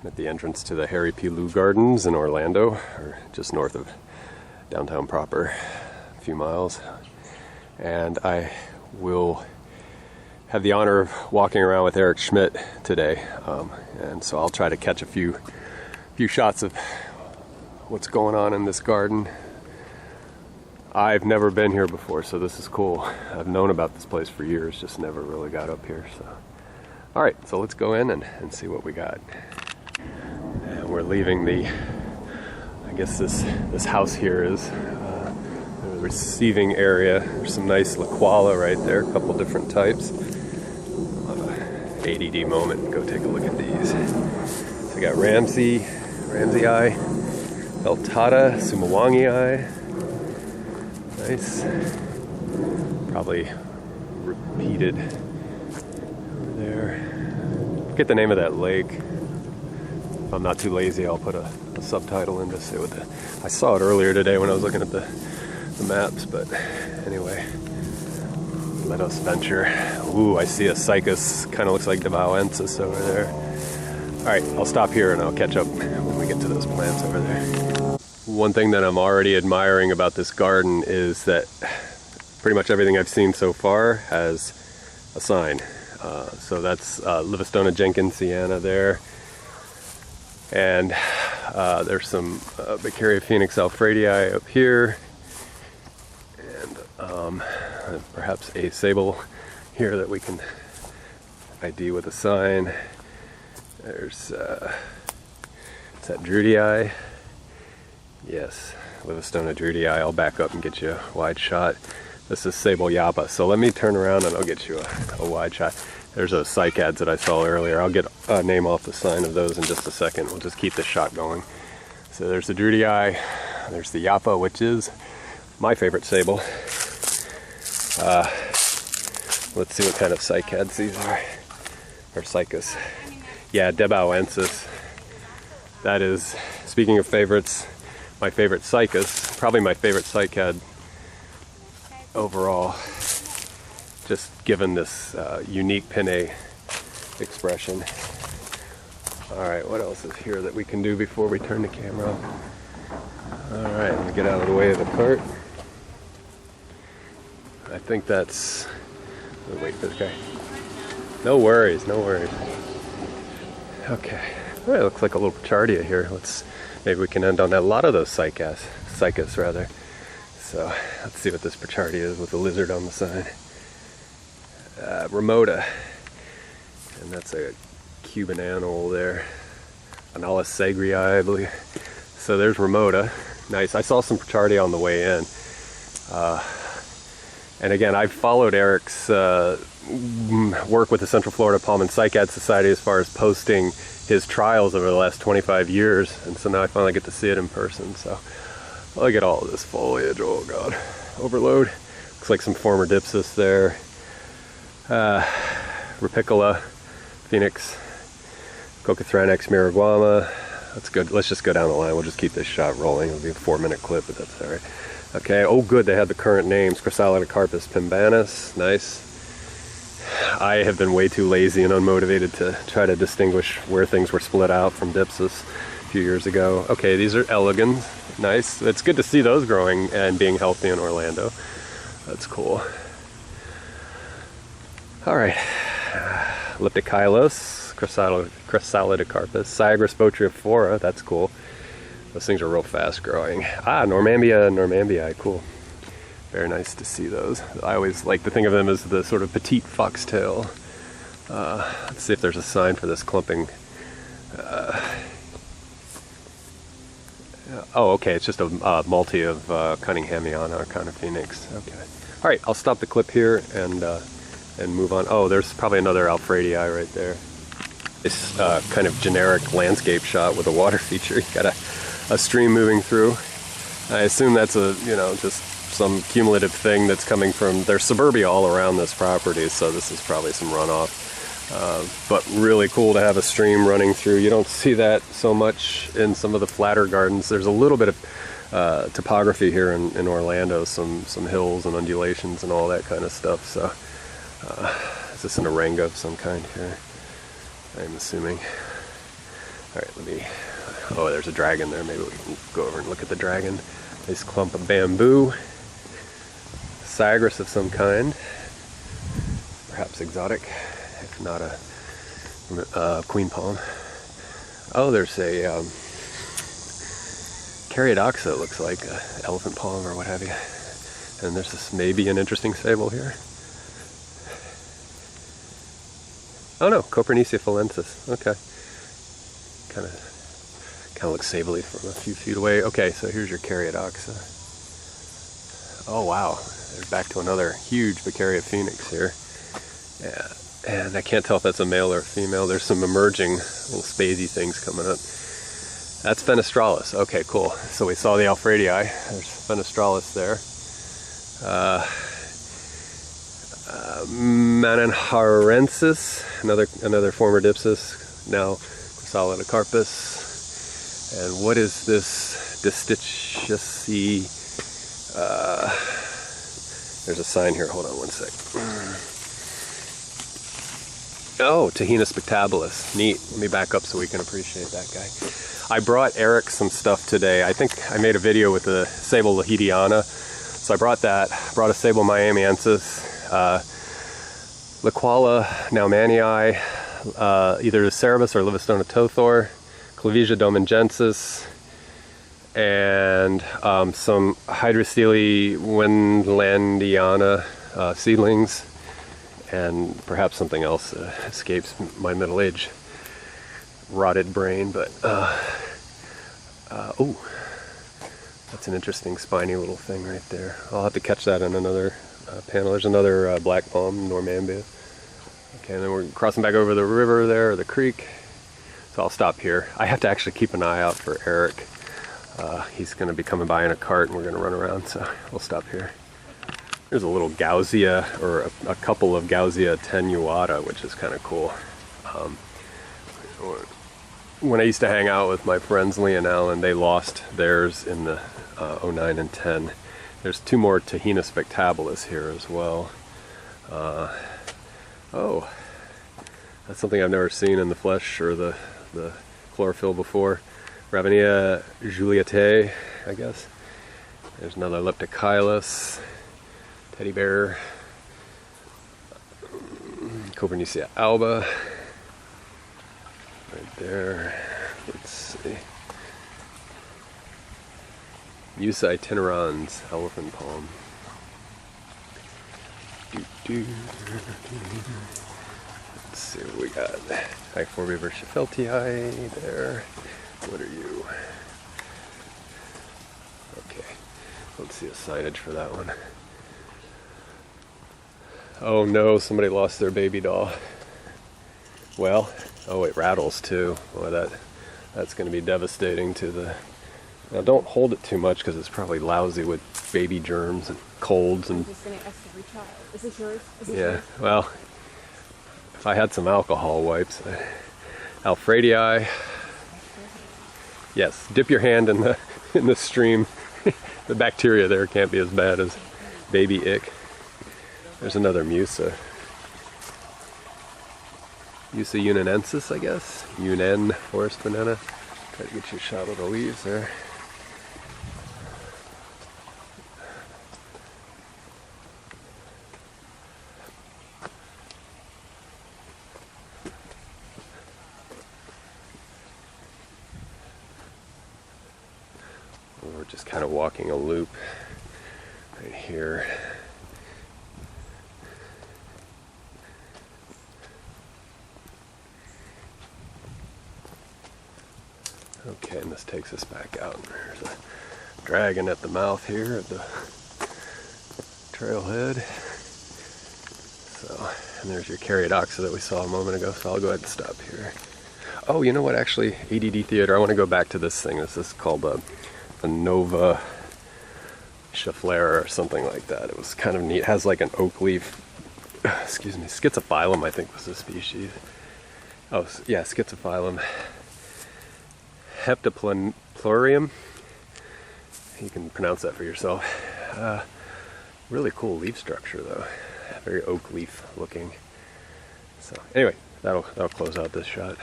at the entrance to the Harry P. Lou Gardens in Orlando, or just north of downtown proper, a few miles. And I will have the honor of walking around with Eric Schmidt today, and so I'll try to catch a few shots of what's going on in this garden. I've never been here before, so this is cool. I've known about this place for years, just never really got up here. So, all right, so let's go in and see what we got. And we're leaving I guess this house here is the receiving area. There's some nice La Quala right there, a couple different types. ADD moment, go take a look at these. So we got Ramsey Eye, Beltata, Sumawangi Eye. Nice. Probably repeated over there. Forget the name of that lake. If I'm not too lazy, I'll put a subtitle in to say what I saw it earlier today when I was looking at the maps, but anyway, let us venture. Ooh, I see a cycas, kind of looks like Debauensis over there. All right, I'll stop here and I'll catch up when we get to those plants over there. One thing that I'm already admiring about this garden is that pretty much everything I've seen so far has a sign. So that's Livistona jenkinsiana there. And there's some Beccaria phoenix alfredii up here. And perhaps a sable here that we can ID with a sign. There's is that Drudii? Yes, Livistona Drudii. I'll back up and get you a wide shot. This is Sable Yapa. So let me turn around and I'll get you a wide shot. There's those cycads that I saw earlier. I'll get a name off the sign of those in just a second. We'll just keep this shot going. So there's the Drudii. There's the Yapa, which is my favorite sable. Let's see what kind of cycads these are. Or cycas. Yeah, Debauensis. That is, speaking of favorites, my favorite cycas. Probably my favorite cycad overall. Just given this unique pinnae expression. Alright, what else is here that we can do before we turn the camera off? Alright, let me get out of the way of the cart. I think that's... wait for this guy. No worries, no worries. Okay. All right, looks like a little Pichardia here. Maybe we can end on that. A lot of those cycas rather. So let's see what this Pichardia is with the lizard on the side. Remota. And that's a Cuban anole there. Analis sagrii, I believe. So there's Remota. Nice. I saw some Pichardia on the way in. And again, I've followed Eric's work with the Central Florida Palm and Cycad Society as far as posting his trials over the last 25 years. And so now I finally get to see it in person. So look at all of this foliage. Oh God. Overload. Looks like some former Dipsis there. Rupicola, Phoenix, Coccothranax, Miraguama. That's good. Let's just go down the line. We'll just keep this shot rolling. It'll be a 4-minute clip, but that's all right. Okay. Oh, good. They had the current names. Chrysalidocarpus pimbanus. Nice. I have been way too lazy and unmotivated to try to distinguish where things were split out from Dipsis a few years ago. Okay, these are elegans. Nice. It's good to see those growing and being healthy in Orlando. That's cool. All right. Leptokylos, Chrysalidocarpus, Syagris botryophora. That's cool. Those things are real fast growing. Normandii, cool. Very nice to see those. I always like to think of them as the sort of petite foxtail. Let's see if there's a sign for this clumping. Oh, okay, it's just a multi of Cunninghamiana or Conophoenix. Okay. All right, I'll stop the clip here and move on. Oh, there's probably another Alfredii right there. This kind of generic landscape shot with a water feature. You got a stream moving through. I assume that's just some cumulative thing that's coming from, there's suburbia all around this property, so this is probably some runoff. But really cool to have a stream running through. You don't see that so much in some of the flatter gardens. There's a little bit of topography here in Orlando, some hills and undulations and all that kind of stuff. So is this an Arenga of some kind here? I'm assuming. Alright, let me... Oh, there's a dragon there. Maybe we can go over and look at the dragon. Nice clump of bamboo. Sagres of some kind. Perhaps exotic, if not a queen palm. Oh, there's a Carydoxa, it looks like, elephant palm or what have you. And there's this maybe an interesting sable here. Oh no, Copernicia falensis. Okay. Kind of looks sably from a few feet away. Okay, so here's your Carydoxa. Oh wow, there's back to another huge Beccaria phoenix here. Yeah, and I can't tell if that's a male or a female. There's some emerging little spathy things coming up. That's Fenestralis. Okay, cool. So we saw the Alfredii. There's Fenestralis there. Mananharensis, another former Dipsis, now Chrysalidocarpus. And what is this Distichiaceae? There's a sign here. Hold on one sec. Oh, Tahina spectabilis. Neat. Let me back up so we can appreciate that guy. I brought Eric some stuff today. I think I made a video with the Sable Lahediana. So I brought that. Brought a Sable miamiensis. Liquala naumannii, either Cerebus or Livistona tothor, Clavesia domingensis, and some Hydrostele wendlandiana seedlings, and perhaps something else escapes my middle-aged rotted brain. But oh, that's an interesting spiny little thing right there. I'll have to catch that in another panel. There's another black palm, Normambia. Okay, and then we're crossing back over the river there, or the creek. So I'll stop here. I have to actually keep an eye out for Eric. He's going to be coming by in a cart and we're going to run around, so we'll stop here. There's a little Gausia, or a couple of Gausia attenuata, which is kind of cool. When I used to hang out with my friends Lee and Alan, they lost theirs in the 09 and 10. There's two more Tahina spectabilis here as well. Oh, that's something I've never seen in the flesh or the chlorophyll before. Ravinia julietae, I guess. There's another Leptochilus, teddy bear, Copernicia alba, right there. Let's see. Musa itinerans, elephant palm. Let's see what we got. Hyphorbia verschaffeltii there. What are you? Okay, let's see the signage for that one. Oh no, somebody lost their baby doll. Well, oh, it rattles too. Well, that's going to be devastating to the... Now don't hold it too much because it's probably lousy with baby germs and colds and... I'm just going to ask every child. Is this yours? Is this yours? Well, if I had some alcohol wipes. Alfredii. Yes, dip your hand in the stream. The bacteria there can't be as bad as baby ick. There's another Musa. Musa unanensis, I guess. Yunan forest banana. Try to get you a shot of the leaves there. We're just kind of walking a loop right here. Okay, and this takes us back out. There's a dragon at the mouth here at the trailhead. So, and there's your Carydoxa that we saw a moment ago, so I'll go ahead and stop here. Oh, you know what, actually, ADD Theater, I want to go back to this thing. This is called a Nova Schefflera or something like that. It was kind of neat. It has like an oak leaf, excuse me, Schizophyllum, I think was the species. Oh, yeah, Schizophyllum. Heptaplurium. You can pronounce that for yourself. Really cool leaf structure though. Very oak leaf looking. So anyway, that'll close out this shot.